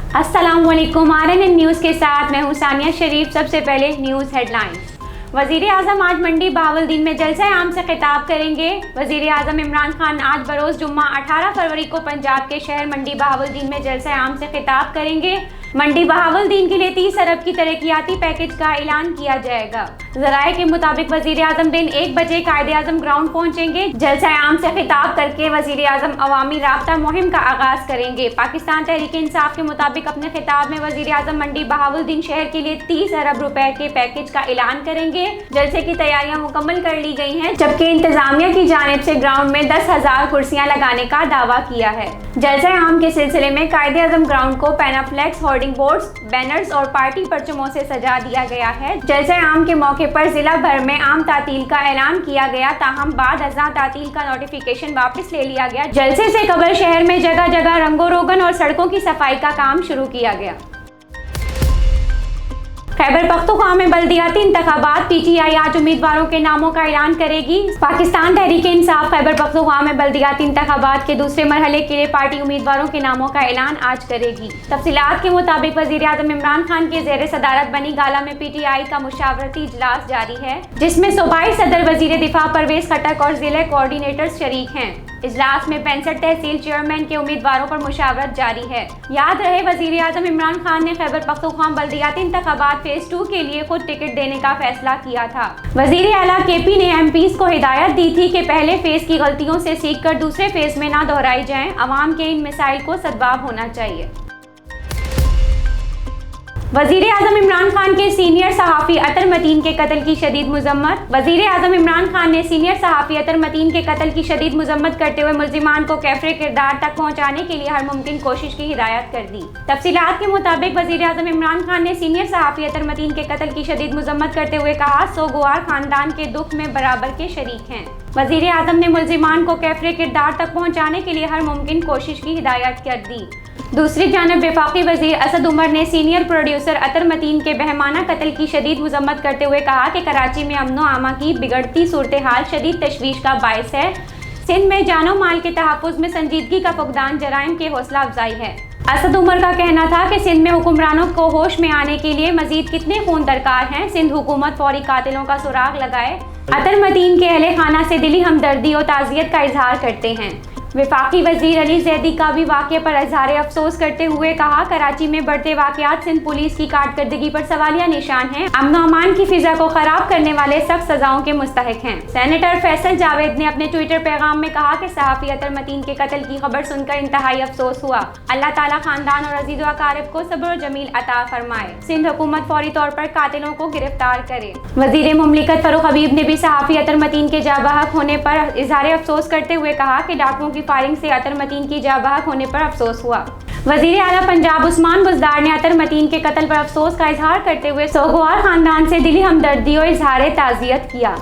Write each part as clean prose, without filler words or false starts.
अस्सलामुअलैकुम। RNN news के साथ मैं हूं सानिया शरीफ। सबसे पहले न्यूज़ हेडलाइंस। वज़ीर आज़म आज मंडी बहावलदीन में जलसा आम से खिताब करेंगे। वज़ीर आज़म इमरान खान आज बरोज़ जुम्मा 18 फरवरी को पंजाब के शहर मंडी बहावलदीन में जलसा आम से खिताब करेंगे। मंडी बहावलदीन के लिए 30 अरब की तरक्याती पैकेज का ऐलान किया जाएगा। ज़राए के मुताबिक वज़ीर आज़म दिन 1 बजे कायदे आज़म ग्राउंड पहुंचेंगे। जलसा आम से खिताब करके वज़ीर आज़म अवामी राब्ता मुहिम का आगाज करेंगे। पाकिस्तान तहरीक इंसाफ के मुताबिक अपने खिताब में वज़ीर आज़म मंडी बहावलदीन शहर के लिए 30 अरब रुपए के पैकेज का ऐलान करेंगे। जलसे की तैयारियां मुकम्मल कर ली गई हैं, जबकि इंतजामिया की जानिब से ग्राउंड में 10,000 कुर्सियां लगाने का दावा किया है। जलसा आम के सिलसिले में कायदे आज़म ग्राउंड को पैनाफ्लेक्स, होर्डिंग बोर्ड्स, बैनर्स और पार्टी परचमों से सजा दिया गया है। जलसा आम के मौके पर जिला भर में आम तातील का ऐलान किया गया, ताहम बाद अज़ां तातील का नोटिफिकेशन वापस ले लिया गया। जलसे से कबल शहर में जगह जगह रंगो रोगन और सड़कों की सफाई का काम शुरू किया गया। खैबर पख्तूनख्वा में बल्दियाती इंतखाबात, PTI आज उम्मीदवारों के नामों का ऐलान करेगी। पाकिस्तान तहरीक इंसाफ खैबर पख्तूनख्वा में बल्दियाती इंतखाबात के दूसरे मरहले के लिए पार्टी उम्मीदवारों के नामों का ऐलान आज करेगी। तफसीलात के मुताबिक वज़ीर आज़म इमरान खान के ज़ेर सदारत बनी गाला में PTI का मुशावरती इजलास जारी है, जिसमें सूबाई सदर, वज़ीर दिफा परवेज खटक और जिले कोऑर्डिनेटर्स शरीक हैं। इजलास में 65 तहसील चेयरमैन के उम्मीदवारों पर मुशावरत जारी है। याद रहे, वज़ीर आज़म इमरान खान ने खैबर पख्तूनख्वा बल्दियाती इंतखाबात फेज 2 के लिए खुद टिकट देने का फैसला किया था। वज़ीर आला KP ने MPs को हिदायत दी थी कि पहले फेज की गलतियों से सीखकर दूसरे फेज में ना दोहराई जाएं। अवाम के इन मिसाइल को सद्भाव होना चाहिए। वज़ीर आज़म इमरान खान के सीनियर सहाफ़ी अतर मतीन के कत्ल की शदीद मज़म्मत। वज़ीर आज़म इमरान खान ने सीनियर सहाफ़ी अतर मतीन के कत्ल की शदीद मज़म्मत करते हुए मुल्ज़िमान को कैफ़रे किरदार तक पहुँचाने के लिए हर मुमकिन कोशिश की हिदायत कर दी। तफसीलात के मुताबिक वज़ीर आज़म इमरान खान ने सीनियर सहाफ़ी अतर मतीन के कत्ल की शदीद मज़म्मत करते हुए कहा, सोगवार ख़ानदान के दुख में बराबर के शरीक हैं। वज़ीर आज़म ने मुल्ज़िमान को कैफ़रे किरदार तक पहुँचाने के लिए हर मुमकिन कोशिश की हिदायत कर दी। दूसरी जानब वफाकी वज़ीर असद उमर ने सीनियर प्रोड्यूसर अतर मतीन के बहमाना कत्ल की शदीद मज़म्मत करते हुए कहा कि कराची में अमनो आमा की बिगड़ती सूरत हाल शदीद तशवीश का बायस है। सिंध में जानो माल के तहफ़्फ़ुज़ में संजीदगी का फुक़दान जराइम के हौसला अफजाई है। असद उमर का कहना था कि सिंध में हुक्मरानों को होश में आने के लिए मज़ीद कितने खून दरकार हैं। सिंध हुकूमत फौरी कातिलों का सुराग लगाए। अतर मतीन के अहले खाना से दिली हमदर्दी और ताज़ियत का इजहार करते हैं। वफाकी वज़ीर अली ज़ैदी का भी वाक़े पर इज़हार अफसोस करते हुए कहा, कराची में बढ़ते वाक़यात सिंध पुलिस की कारकर्दगी पर सवालिया निशान हैं। अमन व अमान की फ़िज़ा को ख़राब करने वाले सख्त सज़ाओं के मुस्तहिक़ हैं। सेनेटर फैसल जावेद ने अपने ट्विटर पैगाम में कहा कि सहाफ़ी अतर मतीन के कत्ल की खबर सुनकर इंतहाई अफसोस हुआ। अल्लाह ताला ख़ानदान और अज़ीज़ व अक़ारिब को सब्र और जमील अता फ़रमाए। सिंध हुकूमत फौरी तौर पर कातिलों को गिरफ्तार करे। वज़ीर मुमलिकत फ़ारूक हबीब ने भी सहाफ़ी अतर मतीन के जाबहक होने पर इज़हार अफसोस करते हुए कहा कि डाकुओं की फायरिंग से अतर मतीन की जाबहक होने पर अफसोस हुआ। वज़ीर आला पंजाब उस्मान बुज़दार ने अतर मतीन के कत्ल पर अफसोस का इजहार करते हुए सोगवार ख़ानदान से दिली हमदर्दी और इजहार ताज़ियत किया।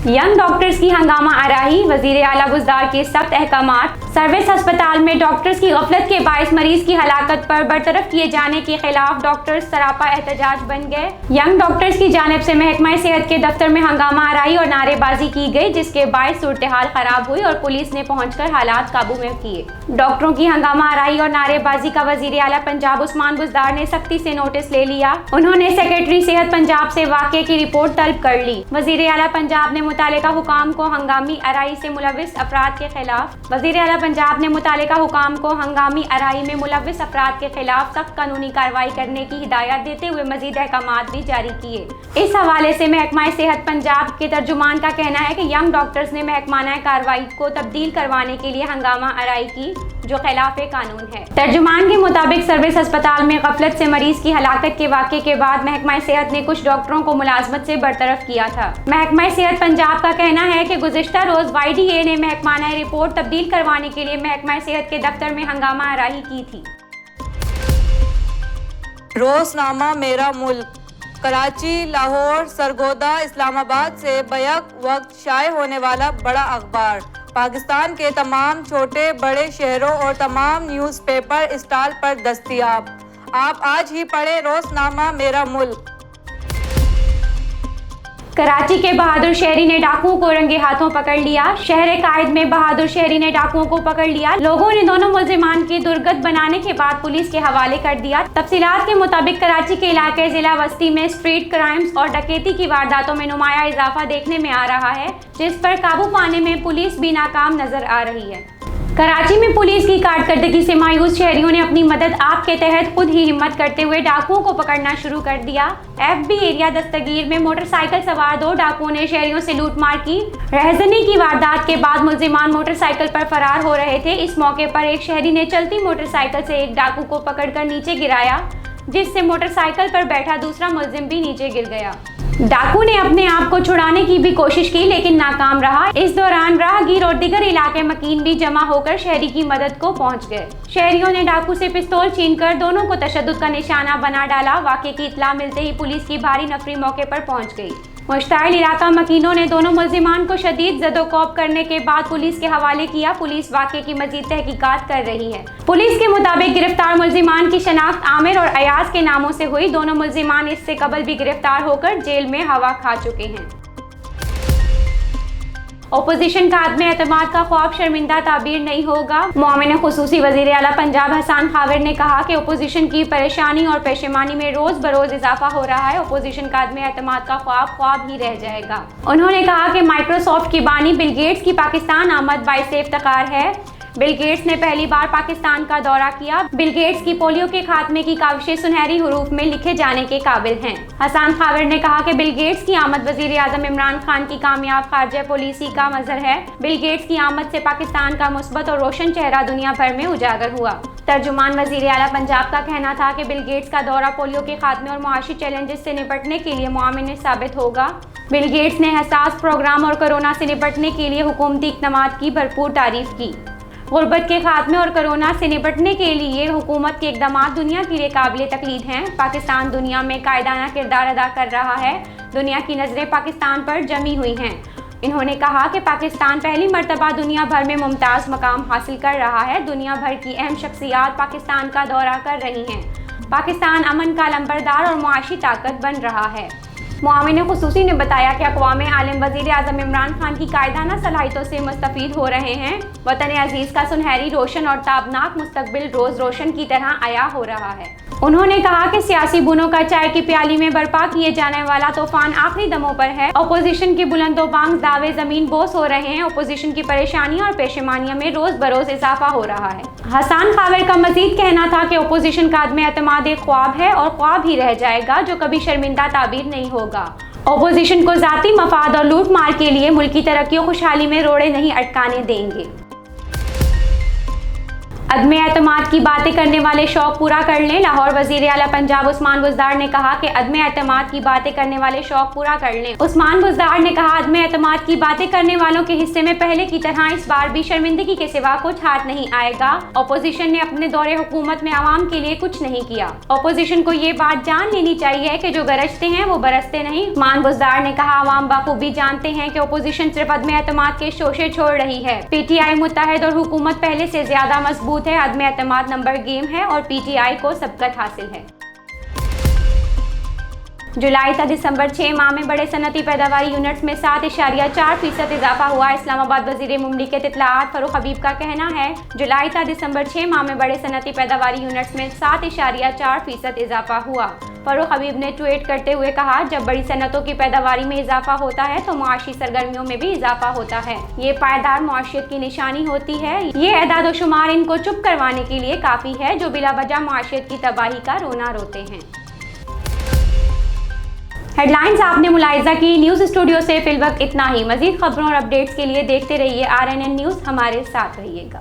यंग डॉक्टर्स की हंगामा आराही, वज़ीर आला बुज़दार के सख्त अहकामात। सर्विस अस्पताल में डॉक्टर्स की गफलत के बायस मरीज की हलाकत पर बरतरफ किए जाने के खिलाफ डॉक्टर्स सरापा एहतजाज बन गए। यंग डॉक्टर्स की जानिब से महकमा सेहत के दफ्तर में हंगामा आराई और नारेबाजी की गई, जिसके बायस सूरत हाल खराब हुई और पुलिस ने पहुंचकर हालात काबू में किए। डॉक्टरों की हंगामा आराई और नारेबाजी का वज़ीर आला पंजाब उस्मान बुज़दार ने सख्ती से नोटिस ले लिया। उन्होंने सेक्रेटरी सेहत पंजाब से वाक़े की रिपोर्ट तलब कर ली। वज़ीर आला पंजाब ने मुतालिका हुकाम को हंगामी अराई से मुलविस अफराद के खिलाफ वज़ीर आला पंजाब ने मुतालिका हुकाम को हंगामी अराई में मुलविस अफराद के खिलाफ सख्त कानूनी कार्रवाई करने की हिदायत देते हुए मजीद अहकामात भी जारी किए। इस हवाले से महकमा सेहत पंजाब के तर्जुमान का कहना है कि यंग डॉक्टर्स ने महकमाना कार्रवाई को तब्दील करवाने के लिए हंगामा अराई की, जो खिलाफ कानून है। तर्जुमान के मुताबिक सर्विस अस्पताल में गफलत से मरीज की हलाकत के वाक़े के बाद महकमा सेहत ने कुछ डॉक्टरों को मुलाजमत से बरतरफ किया था। महकमा सेहत पंजाब का कहना है कि गुज़िश्ता रोज YDA ने महकमाना रिपोर्ट तब्दील करवाने के लिए महकमा सेहत के दफ्तर में हंगामा आराही की थी। रोज़नामा मेरा मुल्क कराची, लाहौर, सरगोदा, इस्लामाबाद से बैक वक्त शाये होने वाला बड़ा अखबार पाकिस्तान के तमाम छोटे बड़े शहरों और तमाम न्यूज़पेपर स्टॉल पर दस्तयाब। आप आज ही पढ़ें रोज़नामा मेरा मुल्क। कराची के बहादुर शहरी ने डाकुओं को रंगे हाथों पकड़ लिया। शहर कायद में बहादुर शहरी ने डाकुओं को पकड़ लिया। लोगों ने दोनों मुल्जिमान की दुर्गत बनाने के बाद पुलिस के हवाले कर दिया। तफसीलात के मुताबिक कराची के इलाके जिला वस्ती में स्ट्रीट क्राइम्स और डकैती की वारदातों में नुमाया इजाफा देखने में आ रहा है, जिस पर काबू पाने में पुलिस भी नाकाम नजर आ रही है। कराची में पुलिस की कारकर्दगी से मायूस शहरियों ने अपनी मदद आप के तहत खुद ही हिम्मत करते हुए डाकुओं को पकड़ना शुरू कर दिया। FB एरिया दस्तगीर में मोटरसाइकिल सवार 2 डाकुओं ने शहरियों से लूटमार की। रहजनी की वारदात के बाद मुल्जिमान मोटरसाइकिल पर फरार हो रहे थे। इस मौके पर एक शहरी ने चलती मोटरसाइकिल से एक डाकू को पकड़कर नीचे गिराया, जिससे मोटरसाइकिल पर बैठा दूसरा मुल्जिम भी नीचे गिर गया। डाकू ने अपने आप को छुड़ाने की भी कोशिश की, लेकिन नाकाम रहा। इस दौरान राहगीर और दीगर इलाके मकीन भी जमा होकर शहरी की मदद को पहुंच गए। शहरियों ने डाकू से पिस्तौल छीनकर दोनों को तशद्दुद का निशाना बना डाला। वाक़े की इत्तला मिलते ही पुलिस की भारी नफरी मौके पर पहुंच गई। मुश्ताइल इलाका मकीनों ने दोनों मुल्जिमान को शदीद ज़दोकोब करने के बाद पुलिस के हवाले किया। पुलिस वाक़े की मजीद तहकीकात कर रही है। पुलिस के मुताबिक गिरफ्तार मुल्जिमान की शनाख्त आमिर और अयाज के नामों से हुई। दोनों मुल्जिमान इससे कबल भी गिरफ्तार होकर जेल में हवा खा चुके हैं। ओपोजिशन का आदम एतमाद का ख्वाब शर्मिंदा ताबीर नहीं होगा। मुआविन खुसूसी वज़ीर आला पंजाब हसन खावर ने कहा कि ओपोजिशन की परेशानी और पेशेमानी में रोज़ बरोज़ इजाफा हो रहा है। ओपोजिशन का आदम एतमाद का ख्वाब ही रह जाएगा। उन्होंने कहा कि माइक्रोसॉफ्ट की बानी बिल गेट्स की पाकिस्तान आमद बाइसे इफ्तिखार है। बिल गेट्स ने पहली बार पाकिस्तान का दौरा किया। बिल गेट्स की पोलियो के खात्मे की काविशें सुनहरी हुरूफ में लिखे जाने के काबिल हैं। हसन खावर ने कहा कि बिल गेट्स की आमद वजीर आजम इमरान खान की कामयाब खारजा पॉलिसी का मजहर है। बिल गेट्स की आमद से पाकिस्तान का मुस्बत और रोशन चेहरा दुनिया भर में उजागर हुआ। तर्जुमान वजीर आला पंजाब का कहना था कि बिल गेट्स का दौरा पोलियो के खात्मे और मुआशी चैलेंजेस से निपटने के लिए मुआविन साबित होगा। बिल गेट्स ने हसास प्रोग्राम और कोरोना से निपटने के लिए हुकूमती इक़दामात की भरपूर तारीफ की। गुर्बत के खात्मे और कोरोना से निपटने के लिए हुकूमत के इक़दामात दुनिया के लिए काबिल तकलीद हैं। पाकिस्तान दुनिया में कायदाना किरदार अदा कर रहा है। दुनिया की नज़रें पाकिस्तान पर जमी हुई हैं। इन्होंने कहा कि पाकिस्तान पहली मर्तबा दुनिया भर में मुमताज़ मकाम हासिल कर रहा है। दुनिया भर की अहम शख्सियात पाकिस्तान का दौरा कर रही हैं। पाकिस्तान अमन का लंबरदार और मुआशी ताकत बन रहा है। मुआविन खुसूसी ने बताया कि अक़वाम आलम वज़ीर आज़म इमरान खान की कायदाना सलाहियतों से मुस्तफ़ीद हो रहे हैं। वतन अज़ीज़ का सुनहरी रोशन और ताबनाक मुस्तकबिल रोज़ रोशन की तरह आया हो रहा है। उन्होंने कहा कि सियासी बुनों का चाय की प्याली में बर्पा किए जाने वाला तूफान आखिरी दमों पर है। अपोजिशन के बुलंदोबांग दावे ज़मीन बोस हो रहे हैं। अपोजिशन की परेशानियां और पेशेमानियों में रोज़ बरोज़ इजाफा हो रहा है। हसन खावर का मजीद कहना था कि अपोजिशन का आदम एतमाद एक ख्वाब है और ख्वाब ही रह जाएगा, जो कभी शर्मिंदा ताबीर नहीं होगा। अपोजिशन को ज़ाती मफाद और लूट मार के लिए मुल्क की तरक्की और खुशहाली में रोड़े नहीं अटकाने देंगे। अदम एतमाद की बातें करने वाले शौक पूरा कर लें। लाहौर वज़ीर आला पंजाब उस्मान बुज़दार ने कहा कि अदम एतमाद की बातें करने वाले शौक पूरा कर लें। उस्मान बुज़दार ने कहा, अदम एतमाद की बातें करने वालों के हिस्से में पहले की तरह इस बार भी शर्मिंदगी के सिवा कुछ हाथ नहीं आएगा। अपोजिशन ने अपने दौरे हुकूमत में आवाम के लिए कुछ नहीं किया। अपोजिशन को ये बात जान लेनी चाहिए कि जो गरजते हैं वो बरसते नहीं। उस्मान बुज़दार ने कहा, आवाम बाखूबी जानते हैं कि अपोजिशन सिर्फ अदम एतमाद के शोशे छोड़ रही है। PTI मुत्तहिद और हुकूमत पहले से ज्यादा मजबूत है। अदम एतमाद नंबर गेम है और PTI को सबकत हासिल है। जुलाई था दिसंबर 6 माह में बड़े सनती पैदावारी यूनिट्स में 7.4% इजाफा हुआ। इस्लामाबाद वजीर मुमलिकत इत्तलाआत फरूख हबीब का कहना है, जुलाई था दिसंबर 6 माह में बड़े सनती पैदावारी यूनिट्स में 7.4% इजाफा हुआ। फरूख हबीब ने ट्वीट करते हुए कहा, जब बड़ी सनतों की पैदावारी में इजाफा होता है तो मुआशी सरगर्मियों में भी इजाफा होता है। ये पायदार मुआशियत की निशानी होती है। ये एदाद शुमार इनको चुप करवाने के लिए काफ़ी है, जो बिला वजह मुआशियत की तबाही का रोना रोते हैं। हेडलाइंस आपने मुलाहिजा की। न्यूज़ स्टूडियो से फिलवक्त इतना ही। मज़ीद खबरों और अपडेट्स के लिए देखते रहिए RNN न्यूज़। हमारे साथ रहिएगा।